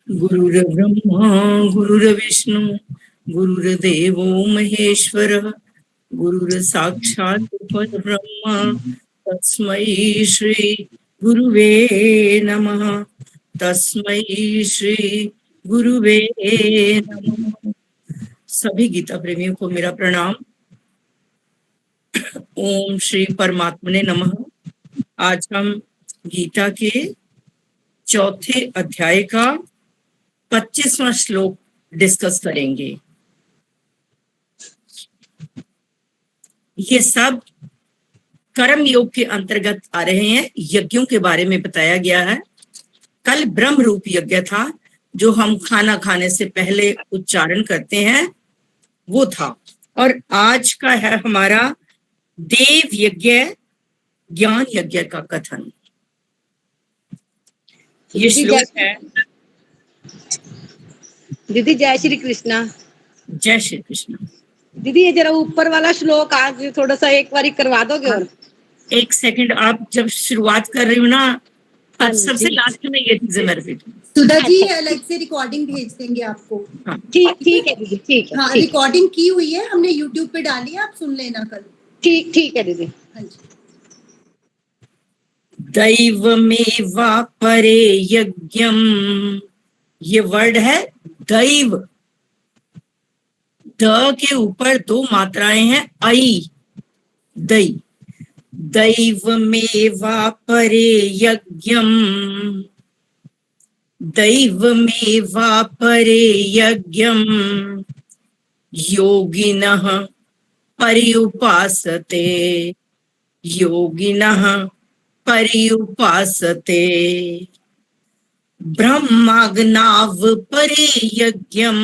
गुरुर्ब्रह्मा गुरुर्विष्णु गुरुर्देवो महेश्वरः गुरुर्साक्षात् परब्रह्म तस्मै श्री गुरुवे नमः। तस्मै श्री गुरुवे नमः। सभी गीता प्रेमियों को मेरा प्रणाम। ओम श्री परमात्मने नमः। आज हम गीता के चौथे अध्याय का 25वां श्लोक डिस्कस करेंगे। ये सब कर्म योग के अंतर्गत आ रहे हैं। यज्ञों के बारे में बताया गया है। कल ब्रह्म रूप यज्ञ था, जो हम खाना खाने से पहले उच्चारण करते हैं, वो था। और आज का है हमारा देव यज्ञ, ज्ञान यज्ञ का कथन। ये श्लोक है। दीदी जय श्री कृष्णा। जय श्री कृष्ण। दीदी ये जरा ऊपर वाला श्लोक आज थोड़ा सा एक बारी करवा दोगे? और एक सेकंड, आप जब शुरुआत कर रही हो ना, अब सबसे लास्ट में ये चीजें मैं रिपीट। सुधा जी अलग से रिकॉर्डिंग भेज देंगे आपको। ठीक है दीदी, ठीक है। हाँ, रिकॉर्डिंग की हुई है, हमने यूट्यूब पे डाली है, आप सुन लेना कल। ठीक है दीदी। हाँ जी। दैवमेवापरे यज्ञम, ये वर्ड है दैव। द के ऊपर दो मात्राएं हैं, आई, दै। दैवमेवापरे यज्ञम, दैवमेवापरे यज्ञम योगिनः पर्युपासते, योगिनः पर्युपासते। ब्रह्माग्नाव परे यज्ञम,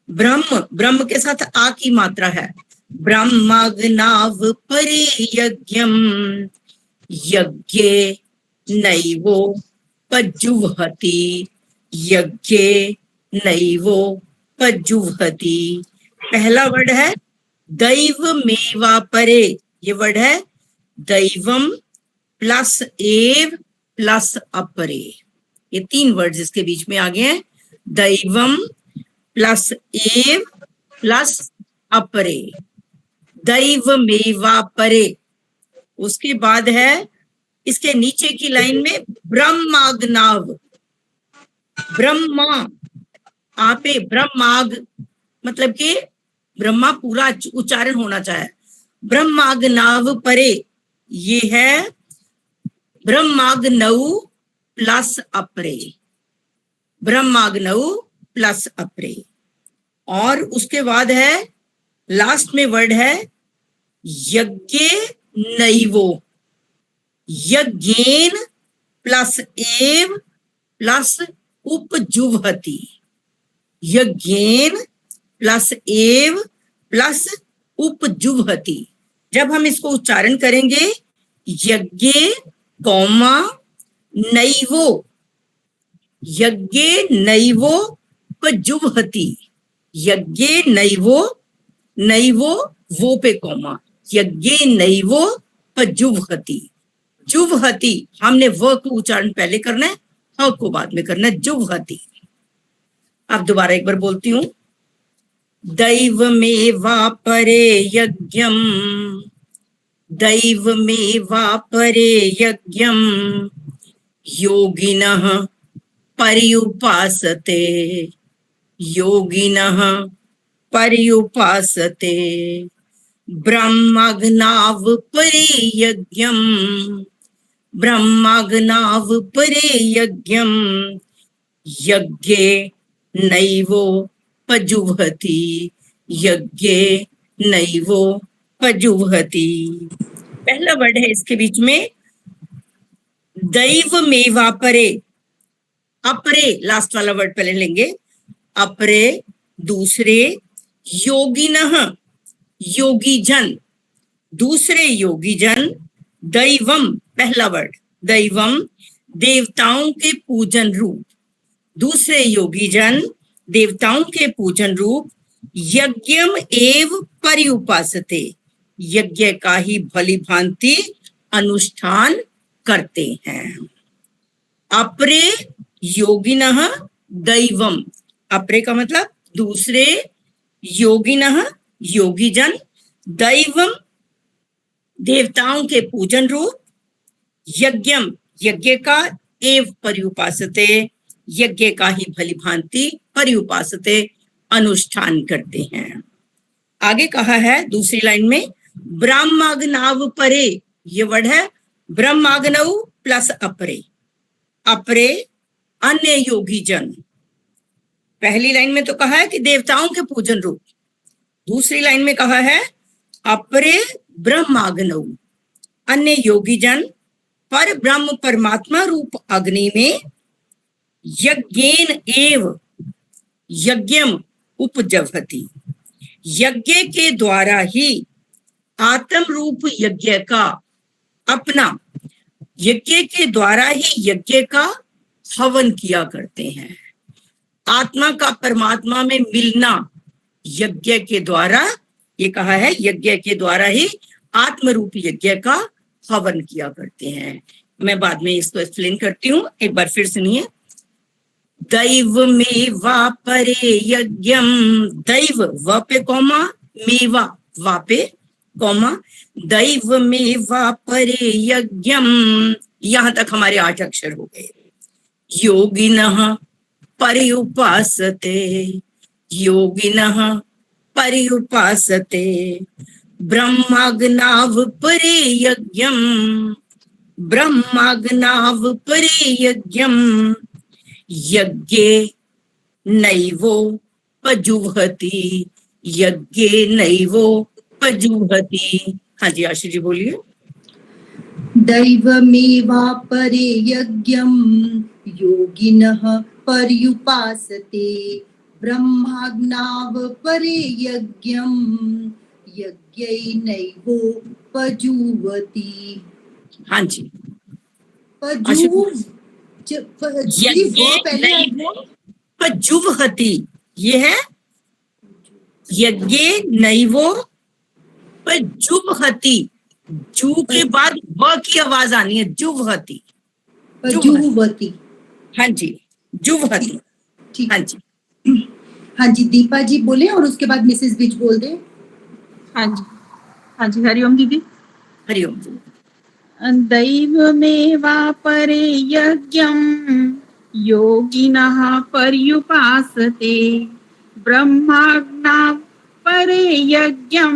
ब्रह्म के साथ आ की मात्रा है। ब्रह्माग्नाव परे यज्ञम यज्ञे नैवो पज्जुवहति, यज्ञे नैवो पज्जुवहति। पहला वर्ड है दैवमेवापरे, ये वर्ड है दैवम प्लस एव प्लस अपरे। ये तीन वर्ड्स इसके बीच में आ गए हैं, दैवम प्लस एव प्लस अपरे, दैवमेवापरे। उसके बाद है इसके नीचे की लाइन में ब्रह्माग्नाव, ब्रह्मा आपे, ब्रह्माग मतलब कि ब्रह्मा पूरा उच्चारण होना चाहिए। ब्रह्माग्नाव परे, ये है ब्रह्माग्नौ प्लस अपरे, ब्रह्माग्नौ प्लस अपरे। और उसके बाद है लास्ट में वर्ड है यज्ञे नैवो, यज्ञेन प्लस एव प्लस उपजुवहति, यज्ञेन प्लस एव प्लस उपजुवहति। जब हम इसको उच्चारण करेंगे, यज्ञे कौमा नैवो, यज्ञे नैवो पजुवहति, यज्ञे नैवो, नैवो वो पे कौमा, यज्ञे नैवो पजुवहति। जुवहति, हमने व को उच्चारण पहले करना है, ह को बाद में करना है, जुवहति। अब दोबारा एक बार बोलती हूं, दैवमेवापरे यज्ञम, दैवमेवापरे यज्ञम योगिनः पर्युपासते, योगिनः पर्युपासते। ब्रह्माग्नाव परे यज्ञम, ब्रह्माग्नाव परे यज्ञम यज्ञे नैवो पजुवहति, यज्ञे नैवो पजुवहति। पहला वर्ड है इसके बीच में दैवमेवापरे, अपरे लास्ट वाला वर्ड पहले लेंगे, अपरे। दूसरे योगिनः, योगी जन, दूसरे योगी जन। दैवम पहला वर्ड, दैवम देवताओं के पूजन रूप, दूसरे योगी जन देवताओं के पूजन रूप। यज्ञम एव पर्युपासते, यज्ञ का ही भली भांति अनुष्ठान करते हैं। अपरे योगिनः दैवम, अपरे का मतलब दूसरे, योगिनः योगीजन, दैवम देवताओं के पूजन रूप, यज्ञम यज्ञ का, एव पर्युपासते यज्ञ का ही भली भांति, पर्युपासते अनुष्ठान करते हैं। आगे कहा है दूसरी लाइन में, ब्रह्माग्नाव परे, ये वर्ड है ब्रह्माग्नव प्लस अपरे, अपरे अन्य योगी जन। पहली लाइन में तो कहा है कि देवताओं के पूजन रूप, दूसरी लाइन में कहा है अपरे ब्रह्माग्नव, अन्य योगी जन पर ब्रह्म परमात्मा रूप अग्नि में यज्ञेन एव यज्ञम उपजवति, यज्ञ के द्वारा ही आत्म रूप यज्ञ का, अपना यज्ञ के द्वारा ही यज्ञ का हवन किया करते हैं। आत्मा का परमात्मा में मिलना यज्ञ के द्वारा, ये कहा है यज्ञ के द्वारा ही आत्म रूप यज्ञ का हवन किया करते हैं। मैं बाद में इसको एक्सप्लेन करती हूँ, एक बार फिर सुनिए। दैव मेवा परे यज्ञम, दैव व पे कौमा, मेवा वा पे कौमा, दैव मेवा परे यज्ञम, यहां तक हमारे 8 अक्षर हो गए। योगिनः पर्युपासते, योगिनः पर्युपासते ब्रह्माग्नाव परे यज्ञम, ब्रह्माग्नाव परे यज्ञम, यज्ञे नैवो पजुहति, यज्ञे नैवो पजुहति। हाँ जी आशीष जी बोलिए। दैवमेवापरे यज्ञं योगिनः पर्युपासते ब्रह्माग्नाव परे यज्ञं यज्ञैनैवोपजुह्वति। हाँ जी, पजुह्वति, ये है यज्ञे नैवो पजुह्वति, जू के बाद व की आवाज आनी है, जुह्वति, जुह्वति। हाँ जी, जुह्वति। ठीक, हाँ जी, हाँ जी दीपा जी बोले और उसके बाद मिसेस बिज बोल दे। हाँ जी, हाँ जी, हरिओम दीदी। हरिओम। दैवमेवापरे यज्ञं योगिनः पर्युपासते ब्रह्माग्नाव परे यज्ञं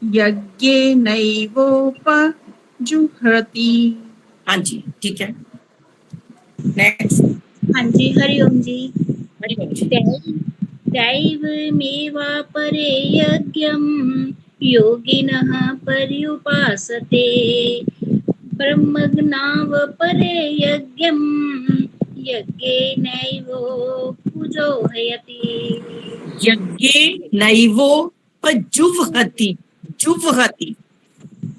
यज्ञेनैवोपजुह्वति। हाँ जी, ठीक है। नेक्स्ट। हाँ जी, हरिओम जी। हरिओम जी। दैवमेवापरे यज्ञं योगिनः पर्युपासते ब्रह्मज्ञाव परे यज्ञं यज्ञेनैवोपजुह्वति। यज्ञे नैवो पजुह्वति, जुह्वति,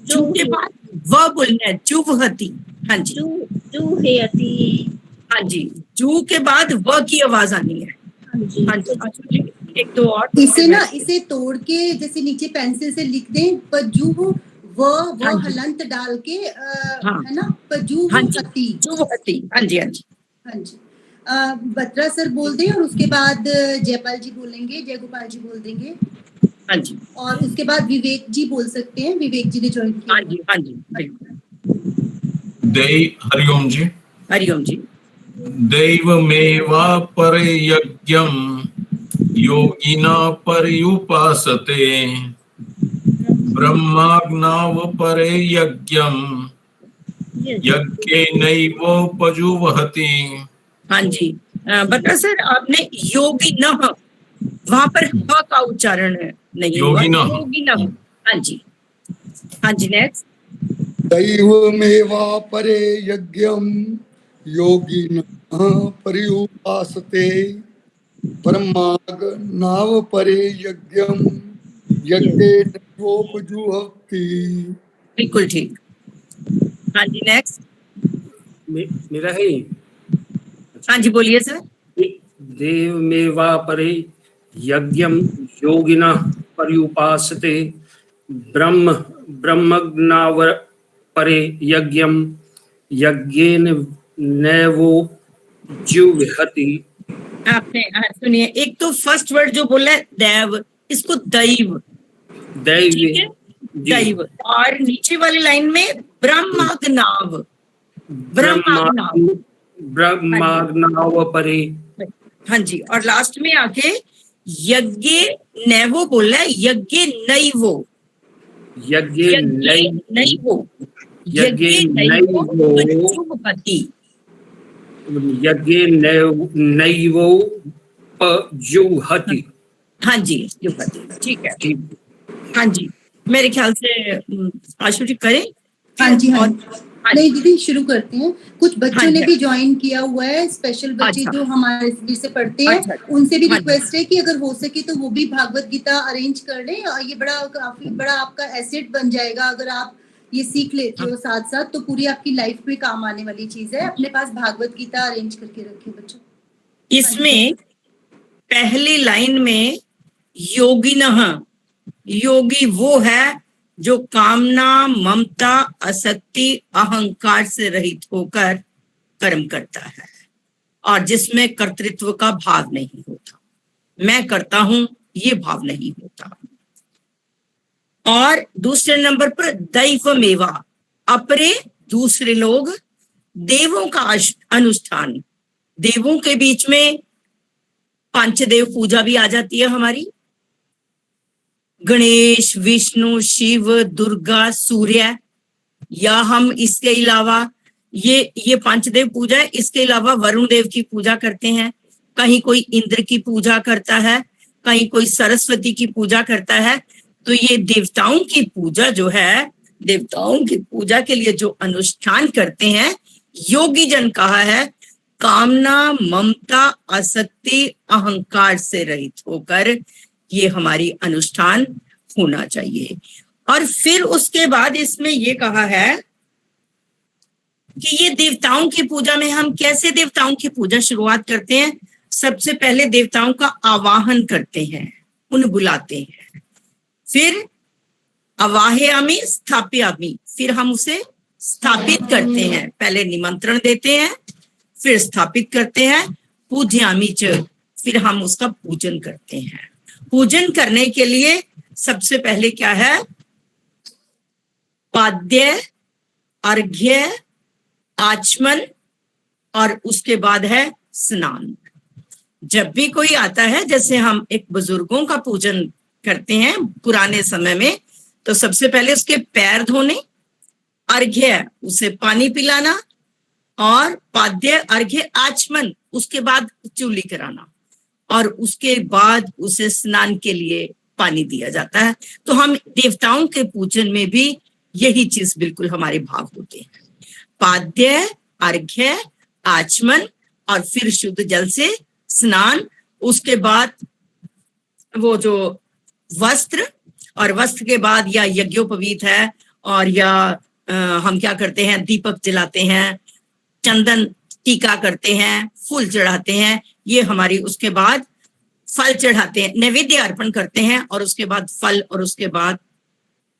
जू के बाद व बोलना है, जुह्वति। हाँ जी, जुह्वति। हाँ जी, जू के बाद व की आवाज आनी है। हाँ जी, हाँ जी, एक दो और इसे ना, इसे तोड़ के जैसे नीचे पेंसिल से लिख दें, पजुह वो हाँ जी। हलंत डाल के हाँ। है ना, पजुह हाँ जी, हती। जुह्वति। हाँ जी, हाँ जी, हाँ जी, बत्रा सर बोल दें और उसके बाद जयपाल जी बोलेंगे, जयगोपाल जी बोल देंगे हाँ जी, और उसके बाद विवेक जी बोल सकते हैं, विवेक जी ने ज्वाइन किया। हाँ जी, हाँ जी, हरिओम जी। हरिओम जी। दैवमेवापरे यज्ञं योगिना पर्युपासते ब्रह्माग्नाव परे यज्ञं यज्ञेनैवोपजुह्वति। हाँ जी, बता सर आपने योगिनः, वहां पर ह का उच्चारण नहीं हुआ, योगिनः। योगिनः। हाँ जी, हाँ जी, नेक्स्ट। दैवमेवापरे यज्ञं योगिनः पर्युपासते ब्रह्माग्नाव परे यज्ञं यज्ञेनैवोपजुह्वति। बिल्कुल ठीक। हाँ जी, नेक्स्ट। मेरा है। हाँ जी, बोलिए सर। देवमेवापरे यज्ञं योगिनः पर्युपासते ब्रह्मज्ञाव परे यज्ञं यज्ञेन नैवोपजुह्वति। आपने सुनिए, एक तो फर्स्ट वर्ड जो बोला है दैव, इसको दैव, दैव ठीक है, दैव। और नीचे वाली लाइन में ब्रह्माग्नाव, ब्रह्माग्नाव, ब्रह्माग्नाव परे। हाँ जी। और लास्ट में आके यज्ञ नैवो बोला है, यज्ञ नैवो, यज्ञ नैवो, यज्ञ नैवो पजुह्वति। यज्ञ नैवोपजुह्वति। हाँ जी, जुह्वति, ठीक है। ठीक। हाँ जी, मेरे ख्याल से आशु जी करें। हाँ जी, हाँ। और नहीं दीदी, शुरू करते हैं। कुछ बच्चों हाँ ने जी। भी ज्वाइन किया हुआ है, स्पेशल बच्चे अच्छा। जो हमारे SB से पढ़ते हैं, अच्छा। उनसे भी हाँ जी। रिक्वेस्ट है कि अगर हो सके तो वो भी भागवत गीता अरेंज कर लें। और ये काफी बड़ा आपका एसेट बन जाएगा अगर आप ये सीख लेते हो साथ साथ, तो पूरी आपकी लाइफ में काम आने वाली चीज है। अपने पास भागवत गीता अरेंज करके रखिए बच्चों। इसमें पहली लाइन में योगिनः, योगी वो है जो कामना, ममता, आसक्ति, अहंकार से रहित होकर कर्म करता है और जिसमें कर्तृत्व का भाव नहीं होता, मैं करता हूं ये भाव नहीं होता। और दूसरे नंबर पर दैवमेवा, अपरे दूसरे लोग, देवों का अनुष्ठान, देवों के बीच में पंचदेव पूजा भी आ जाती है हमारी, गणेश, विष्णु, शिव, दुर्गा, सूर्य, या हम इसके अलावा ये पंचदेव पूजा है, इसके अलावा वरुण देव की पूजा करते हैं, कहीं कोई इंद्र की पूजा करता है, कहीं कोई सरस्वती की पूजा करता है। तो ये देवताओं की पूजा जो है, देवताओं की पूजा के लिए जो अनुष्ठान करते हैं, योगी जन कहा है कामना, ममता, आसक्ति, अहंकार से रहित होकर ये हमारी अनुष्ठान होना चाहिए। और फिर उसके बाद इसमें ये कहा है कि ये देवताओं की पूजा में हम कैसे देवताओं की पूजा शुरुआत करते हैं। सबसे पहले देवताओं का आवाहन करते हैं, उन्हें बुलाते हैं, फिर आवाहयामि स्थापयामि, फिर हम उसे स्थापित करते हैं। पहले निमंत्रण देते हैं, फिर स्थापित करते हैं, पूजयामि च, फिर हम उसका पूजन करते हैं। पूजन करने के लिए सबसे पहले क्या है, पाद्य, अर्घ्य, आचमन, और उसके बाद है स्नान। जब भी कोई आता है, जैसे हम एक बुजुर्गों का पूजन करते हैं पुराने समय में, तो सबसे पहले उसके पैर धोने, अर्घ्य उसे पानी पिलाना, और पाद्य, अर्घ्य, आचमन उसके बाद चूली कराना, और उसके बाद उसे स्नान के लिए पानी दिया जाता है। तो हम देवताओं के पूजन में भी यही चीज बिल्कुल हमारे भाव होते हैं, पाद्य, अर्घ्य, आचमन, और फिर शुद्ध जल से स्नान। उसके बाद वो जो वस्त्र, और वस्त्र के बाद या यज्ञोपवीत है, और या हम क्या करते हैं, दीपक जलाते हैं, चंदन टीका करते हैं, फूल चढ़ाते हैं, ये हमारी, उसके बाद फल चढ़ाते हैं, नैवेद्य अर्पण करते हैं, और उसके बाद फल, और उसके बाद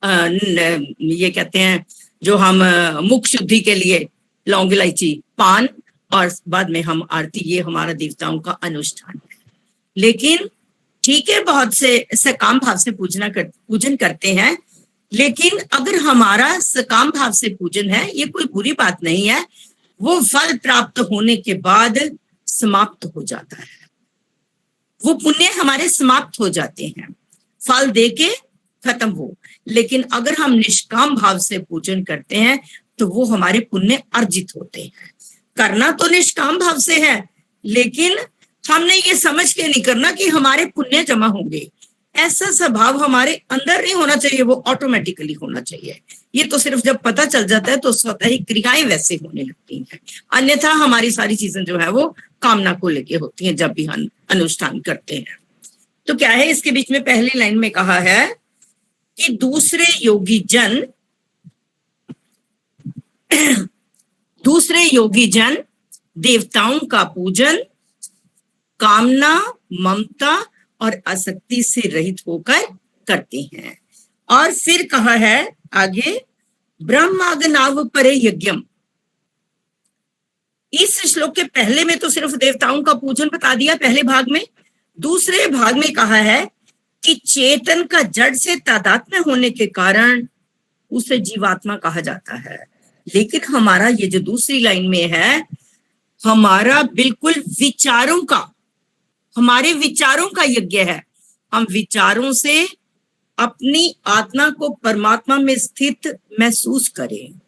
ये कहते हैं जो हम मुख शुद्धि के लिए लौंग, इलायची, पान, और बाद में हम आरती। ये हमारा देवताओं का अनुष्ठान है। लेकिन ठीक है, बहुत से सकाम भाव से पूजन करते हैं, लेकिन अगर हमारा सकाम भाव से पूजन है, ये कोई बुरी बात नहीं है, वो फल प्राप्त होने के बाद समाप्त हो जाता है, वो पुण्य हमारे समाप्त हो जाते हैं, फल देके खत्म हो। लेकिन अगर हम निष्काम भाव से पूजन करते हैं तो वो हमारे पुण्य अर्जित होते हैं। करना तो निष्काम भाव से है, लेकिन हमने ये समझ के नहीं करना कि हमारे पुण्य जमा होंगे। ऐसा स्वभाव हमारे अंदर नहीं होना चाहिए, वो ऑटोमेटिकली होना चाहिए। ये तो सिर्फ जब पता चल जाता है तो स्वतः ही क्रियाएं वैसे होने लगती हैं, अन्यथा हमारी सारी चीजें जो है वो कामना को लेके होती हैं जब भी हम अनुष्ठान करते हैं। तो क्या है, इसके बीच में पहली लाइन में कहा है कि दूसरे योगी जन देवताओं का पूजन कामना, ममता और आसक्ति से रहित होकर करते हैं। और फिर कहा है आगे, ब्रह्माग्नाव परे यज्ञम, इस श्लोक के पहले में तो सिर्फ देवताओं का पूजन बता दिया पहले भाग में। दूसरे भाग में कहा है कि चेतन का जड़ से तादात्म्य होने के कारण उसे जीवात्मा कहा जाता है। लेकिन हमारा ये जो दूसरी लाइन में है, हमारा बिल्कुल विचारों का, हमारे विचारों का यज्ञ है। हम विचारों से अपनी आत्मा को परमात्मा में स्थित महसूस करें।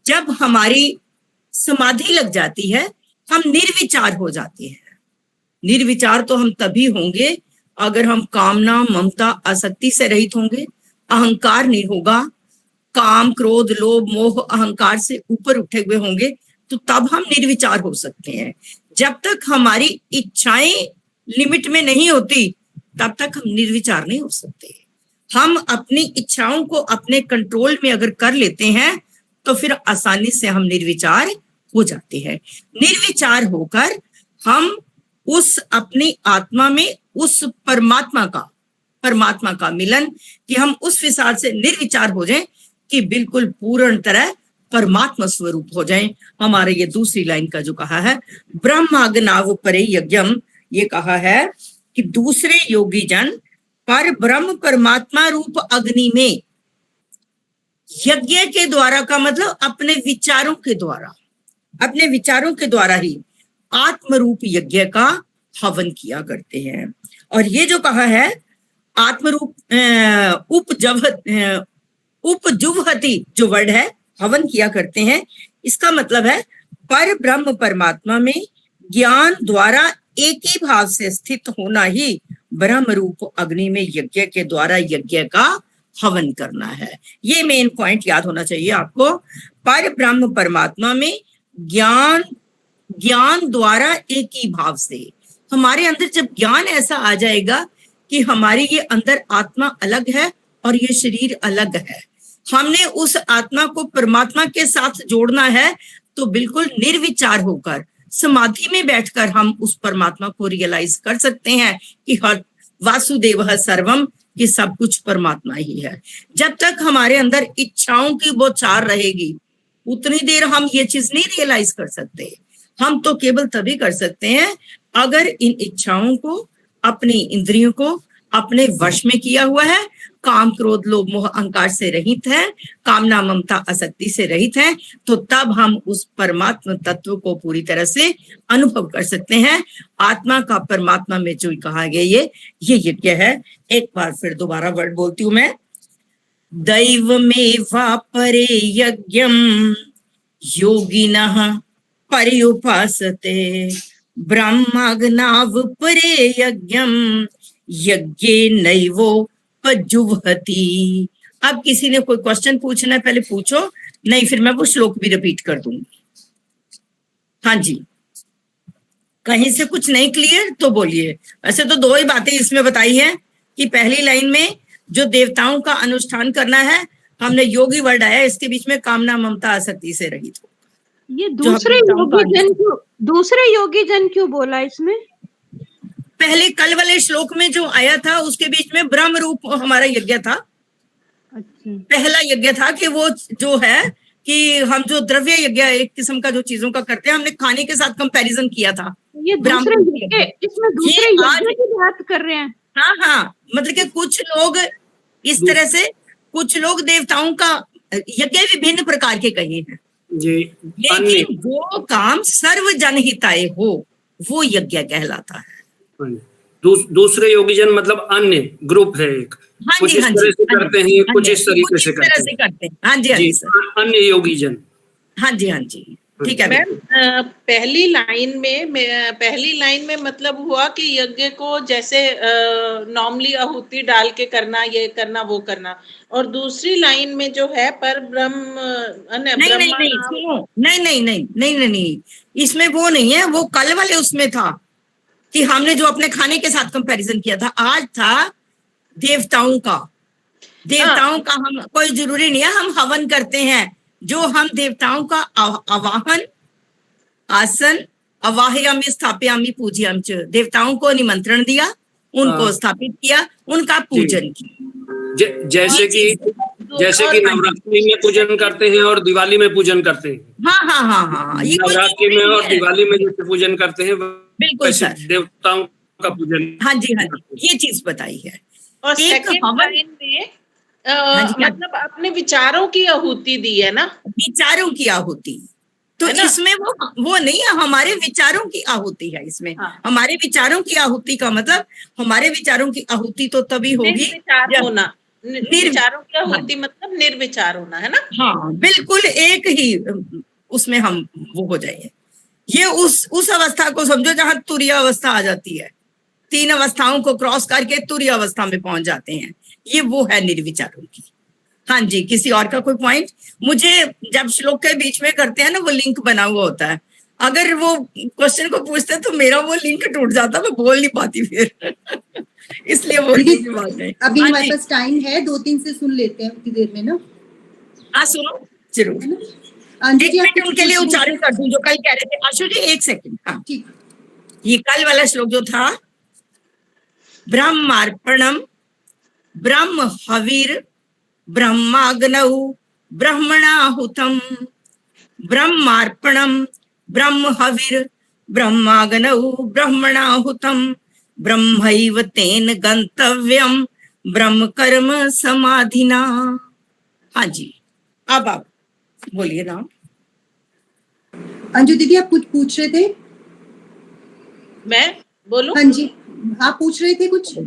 जब हमारी समाधि लग जाती है, हम निर्विचार हो जाते हैं। निर्विचार तो हम तभी होंगे अगर हम कामना, ममता, आसक्ति से रहित होंगे, अहंकार नहीं होगा, काम, क्रोध, लोभ, मोह, अहंकार से ऊपर उठे हुए होंगे, तो तब हम निर्विचार हो सकते हैं। जब तक हमारी इच्छाएं लिमिट में नहीं होती, तब तक हम निर्विचार नहीं हो सकते। हम अपनी इच्छाओं को अपने कंट्रोल में अगर कर लेते हैं, तो फिर आसानी से हम निर्विचार हो जाते हैं। निर्विचार होकर हम उस अपनी आत्मा में उस परमात्मा का मिलन, कि हम उस विचार से निर्विचार हो जाएं कि बिल्कुल पूर्ण तरह परमात्मा स्वरूप हो जाएं। हमारे ये दूसरी लाइन का जो कहा है ब्रह्माग्नाव परे यज्ञम, ये कहा है कि दूसरे योगी जन पर ब्रह्म परमात्मा रूप अग्नि में यज्ञ के द्वारा का मतलब अपने विचारों के द्वारा ही आत्म रूप यज्ञ का हवन किया करते हैं। और ये जो कहा है आत्मरूप उपजुवहति जो वर्ड है, हवन किया करते हैं, इसका मतलब है पर ब्रह्म परमात्मा में ज्ञान द्वारा एक ही भाव से स्थित होना ही ब्रह्म रूप अग्नि में यज्ञ के द्वारा यज्ञ का हवन करना है। ये मेन पॉइंट याद होना चाहिए आपको। पर ब्रह्म परमात्मा में ज्ञान द्वारा एक ही भाव से, हमारे अंदर जब ज्ञान ऐसा आ जाएगा कि हमारी ये अंदर आत्मा अलग है और ये शरीर अलग है, हमने उस आत्मा को परमात्मा के साथ जोड़ना है, तो बिल्कुल निर्विचार होकर समाधि में बैठकर हम उस परमात्मा को रियलाइज कर सकते हैं कि हर वासुदेव सर्वम, कि सब कुछ परमात्मा ही है। जब तक हमारे अंदर इच्छाओं की बौछार रहेगी, उतनी देर हम ये चीज नहीं रियलाइज कर सकते। हम तो केवल तभी कर सकते हैं अगर इन इच्छाओं को, अपनी इंद्रियों को अपने वश में किया हुआ है, काम, क्रोध, लोभ, मोह, अहंकार से रहित है, कामना, ममता, आसक्ति से रहित है, तो तब हम उस परमात्मा तत्व को पूरी तरह से अनुभव कर सकते हैं। आत्मा का परमात्मा में जो कहा गया ये यज्ञ है। एक बार फिर दोबारा वर्ड बोलती हूं मैं, दैवमेवा परे यज्ञम योगिनः पर्युपासते ब्रह्माग्नाव परे यज्ञम यज्ञे नैवो पजुवहति। अब किसी ने कोई क्वेश्चन पूछना है, पहले पूछो, नहीं फिर मैं वो श्लोक भी रिपीट कर दूंगी। हाँ जी, कहीं से कुछ नहीं क्लियर तो बोलिए। वैसे तो दो ही बातें इसमें बताई है कि पहली लाइन में जो देवताओं का अनुष्ठान करना है, हमने योगी वर्ड आया, इसके बीच में कामना, ममता, आसक्ति से रहित हो। ये दूसरे योगी जन क्यों बोला इसमें? पहले कल वाले श्लोक में जो आया था उसके बीच में ब्रह्म रूप हमारा यज्ञ था। अच्छा, पहला यज्ञ था कि वो जो है कि हम जो द्रव्य यज्ञ एक किस्म का जो चीजों का करते हैं, हमने खाने के साथ कंपैरिजन किया था। ये दूसरे यज्ञ, इसमें दूसरे यज्ञ की बात कर रहे हैं। हाँ, मतलब कि कुछ लोग इस तरह से, कुछ लोग देवताओं का यज्ञ विभिन्न प्रकार के कहे हैं, लेकिन वो काम सर्व जनहिताय हो, वो यज्ञ कहलाता है। दूसरे योगीजन मतलब अन्य ग्रुप है एक, कुछ इस तरह से करते हैं, कुछ इस तरीके से करते हैं। हाँ जी, अन्य योगीजन। हाँ जी, ठीक है मैम। पहली लाइन में मतलब हुआ कि यज्ञ को जैसे नॉर्मली आहुति डाल के करना, ये करना, वो करना, और दूसरी लाइन में जो है पर नहीं, इसमें वो नहीं है। वो कल वाले उसमें था कि हमने जो अपने खाने के साथ कंपैरिजन किया था, आज था देवताओं का। हम, कोई जरूरी नहीं है हम हवन करते हैं, जो हम देवताओं का आवाहन, आसन, अवाहयामि स्थापयामि पूज्यामि च, देवताओं को निमंत्रण दिया, उनको स्थापित किया, उनका पूजन किया। जैसे कि जैसे कि नवरात्रि में पूजन करते हैं और दिवाली में पूजन करते हैं। हाँ हाँ हाँ हाँ, ये कोई नवरात्रि चीज में नहीं और है। दिवाली में जैसे पूजन करते हैं बिल्कुल वैसे सर, देवताओं का पूजन। हाँ जी हाँ जी, ये चीज बताई है। और एक सेकंड हवन, लाइन में हाँ जी, क्या मतलब अपने विचारों की आहुति दी है ना, विचारों की आहुति, तो है ना? इसमें वो नहीं है, हमारे विचारों की आहुति है इसमें। हाँ। हमारे विचारों की आहुति का मतलब, हमारे विचारों की आहुति तो तभी होगी निर्विचार जब होना, विचारों की आहुति मतलब निर्विचार होना, है ना? हाँ बिल्कुल एक ही उसमें हम वो हो जाएंगे। ये उस अवस्था को समझो जहां तुरीय अवस्था आ जाती है, 3 अवस्थाओं को क्रॉस करके तुरीय अवस्था में पहुंच जाते हैं, ये वो है निर्विचारों की। हाँ जी, किसी और का कोई पॉइंट? मुझे जब श्लोक के बीच में करते हैं ना, वो लिंक बना हुआ होता है, अगर वो क्वेश्चन को पूछते तो मेरा वो लिंक टूट जाता, मैं बोल नहीं पाती फिर इसलिए वो दीदी, बात है। अभी हाँ हमारे जी, पास टाइम है, 2-3 से सुन लेते हैं उतनी देर में ना, हाँ सुनो जरूर। है ना? अंजू एक जी, आप मिनट उनके लिए उच्चारण कर दूं जो कल कह रहे थे। आशु जी एक सेकंड, हाँ ठीक। ये कल वाला श्लोक जो था, ब्रह्मार्पणम ब्रह्म हविर ब्रह्माग्नौ ब्रह्मणाहुतम, ब्रह्मार्पणम ब्रह्म हविर ब्रह्माग्नौ ब्रह्मणाहुतम, ब्रह्मैव तेन गंतव्यम ब्रह्म कर्म समाधिना। हाँ जी, अब आप बोलिए ना। अंजू दीदी, आप कुछ पूछ रहे थे? मैं बोलूं? हाँ जी, आप पूछ रहे थे कुछ?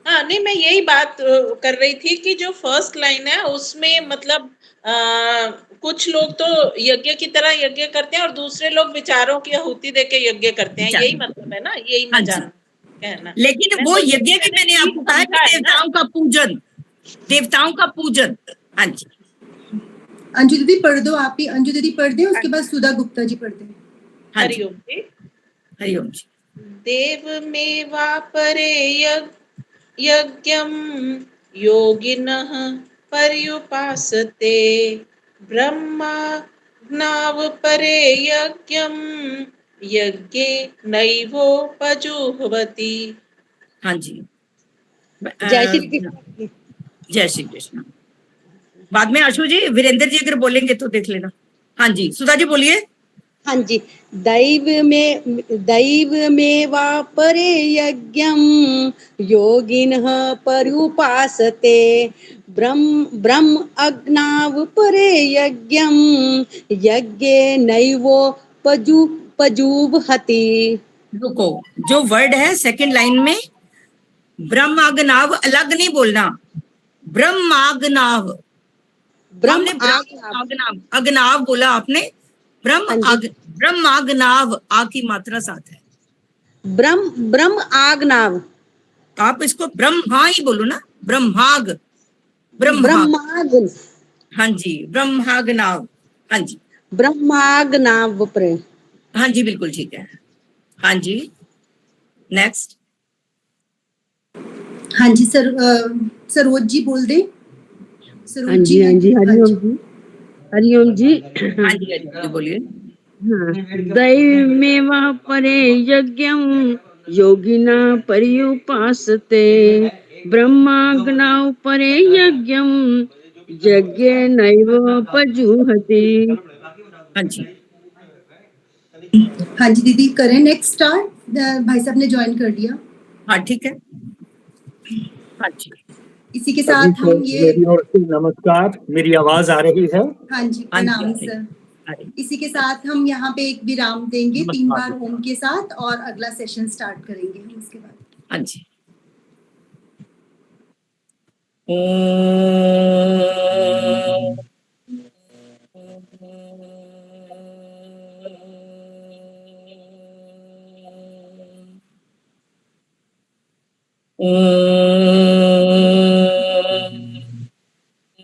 हाँ, नहीं, मैं यही बात कर रही थी कि जो फर्स्ट लाइन है उसमें मतलब कुछ लोग तो यज्ञ की तरह यज्ञ करते हैं और दूसरे लोग विचारों की आहुति देके यज्ञ करते हैं, यही मतलब है ना, यही मैं जान कहना। लेकिन वो यज्ञ की मैंने आपको कहा कि देवताओं का पूजन, देवताओं का पूजन। हाँ जी, अंजू दीदी पढ़ दो, आप ही अंजू दीदी पढ़ दें, उसके बाद सुधा गुप्ता जी पढ़ दें। हाँ जी, हरिओम जी। हरिओम जी। देव में वापरे यज्ञम योगिनः पर्युपासते, ब्रह्मा ज्ञाव परे यज्ञम यज्ञे नैवोपजुह्वति। हाँ जी, जय श्री कृष्ण। जय श्री कृष्ण। बाद में आशु जी, वीरेंद्र जी अगर बोलेंगे तो देख लेना। हाँ जी, सुधा जी बोलिए। हाँ जी, दैव में वा परे यज्ञम योगिनः पर्युपासते, ब्रह्म अग्नाव परे यज्ञम यज्ञे नैवोपजुह्वति। रुको, जो वर्ड है सेकंड लाइन में, ब्रह्माग्नाव अलग नहीं बोलना, ब्रह्माग्नाव। हमने ब्रह्माग्नाव अग्नाव बोला आपने, ब्रह्माग्नाव आ की मात्रा साथ है। ब्रह्म आग्नाव, आप इसको ब्रह्मा ही बोलो ना, ब्रह्माग, ब्रह्माग, हाँ जी, ब्रह्माग्नाव। हाँ जी, ब्रह्माग्नाव परे। हाँ जी, बिल्कुल ठीक है। हाँ जी, नेक्स्ट। हाँ जी सर, सरोज जी बोल दे। हाँ जी, हाँ जी, हरिओम जी, हरिओम जी। हाँ जी, हरिओम जी बोलिए। दैवमेव परे यज्ञं योगिना पर्युपासते, ब्रह्माग्नौ परे यज्ञं यज्ञे नैवोपजुह्वति। हाँ जी, हाँ जी दीदी, करें नेक्स्ट स्टार्ट। भाई साहब ने ज्वाइन कर दिया। हाँ ठीक है। हाँ जी, इसी के साथ हम ये, मेरी ओर से नमस्कार, मेरी आवाज आ रही है? हाँ जी, प्रणाम सर। इसी के साथ हम यहाँ पे एक विराम देंगे 3 बार ओम के साथ, और अगला सेशन स्टार्ट करेंगे हम उसके बाद। हाँ जी। ओम